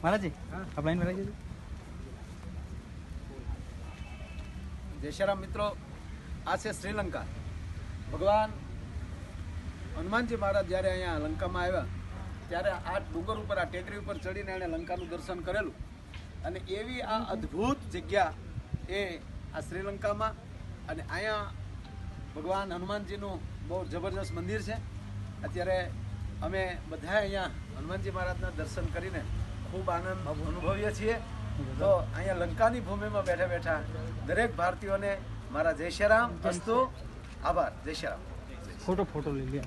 महाराज जी आप लाइन में रहिए। जय श्री राम मित्रों, आज से श्रीलंका भगवान हनुमानजी महाराज જ્યારે અહીંયા લંકામાં આવ્યા ત્યારે આ ડુંગર ઉપર આ ટેકરી ઉપર ચડીને એણે લંકાનું દર્શન કરેલું અને એવી આ અદ્ભુત જગ્યા એ આ શ્રીલંકામાં અને અહીંયા ભગવાન હનુમાનજીનું બહુ જબરજસ્ત મંદિર છે। અત્યારે અમે બધા અહીંયા હનુમાનજી મહારાજના દર્શન કરીને ખૂબ આનંદ અનુભવીએ છીએ। તો અહીંયા લંકાની ભૂમિમાં બેઠા બેઠા દરેક ભારતીયોને મારા જય શ્રી રામ, અસ્તુ, આભાર। જય શ્રી રામ। फोटो ले लिया।